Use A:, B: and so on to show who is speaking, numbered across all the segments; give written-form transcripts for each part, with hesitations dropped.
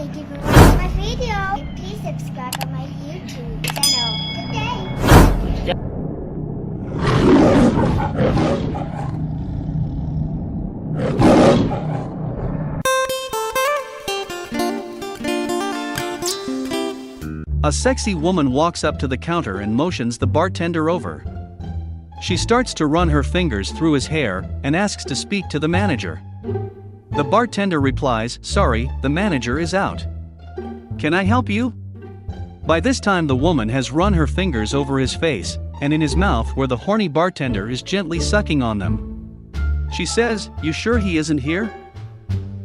A: Thank you for watching my video. Please subscribe on my YouTube channel. Good day.
B: A sexy woman walks up to the counter and motions the bartender over. She starts to run her fingers through his hair and asks to speak to the manager. The bartender replies, "Sorry, the manager is out. Can I help you?" By this time the woman has run her fingers over his face and in his mouth where the horny bartender is gently sucking on them. She says, "You sure he isn't here?"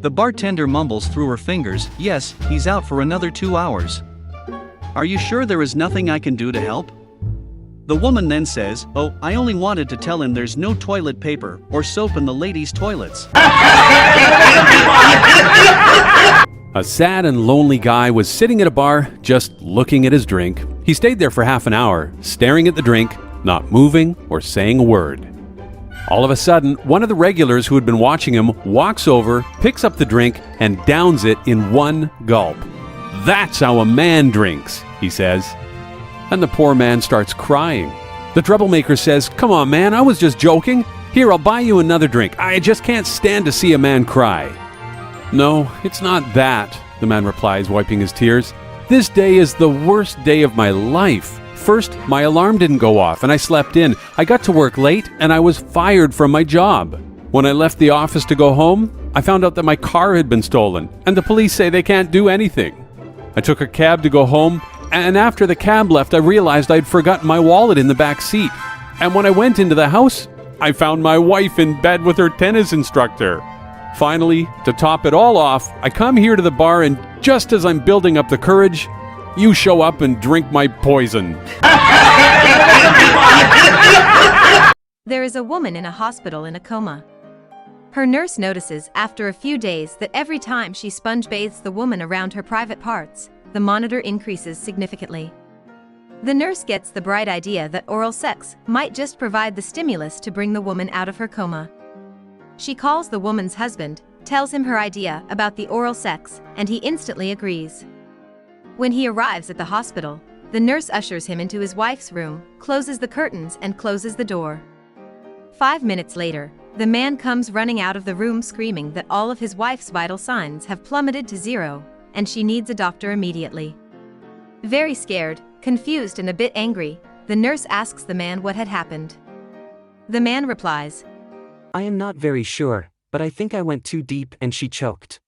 B: The bartender mumbles through her fingers, "Yes, he's out for another 2 hours. Are you sure there is nothing I can do to help?" The woman then says, "Oh, I only wanted to tell him there's no toilet paper or soap in the ladies' toilets."
C: A sad and lonely guy was sitting at a bar, just looking at his drink. He stayed there for half an hour, staring at the drink, not moving or saying a word. All of a sudden, one of the regulars who had been watching him walks over, picks up the drink, and downs it in one gulp. "That's how a man drinks," he says. And the poor man starts crying. The troublemaker says, "Come on, man, I was just joking. Here, I'll buy you another drink. I just can't stand to see a man cry." "No, it's not that," the man replies, wiping his tears. "This day is the worst day of my life. First, my alarm didn't go off and I slept in. I got to work late and I was fired from my job. When I left the office to go home, I found out that my car had been stolen and the police say they can't do anything. I took a cab to go home, and after the cab left, I realized I'd forgotten my wallet in the back seat. And when I went into the house, I found my wife in bed with her tennis instructor. Finally, to top it all off, I come here to the bar, and just as I'm building up the courage, you show up and drink my poison."
D: There is a woman in a hospital in a coma. Her nurse notices after a few days that every time she sponge bathes the woman around her private parts, the monitor increases significantly. The nurse gets the bright idea that oral sex might just provide the stimulus to bring the woman out of her coma. She calls the woman's husband, tells him her idea about the oral sex, and he instantly agrees. When he arrives at the hospital, the nurse ushers him into his wife's room, closes the curtains and closes the door. 5 minutes later, the man comes running out of the room screaming that all of his wife's vital signs have plummeted to zero, and she needs a doctor immediately. Very scared, confused and a bit angry, the nurse asks the man what had happened. The man replies,
E: "I am not very sure, but I think I went too deep and she choked."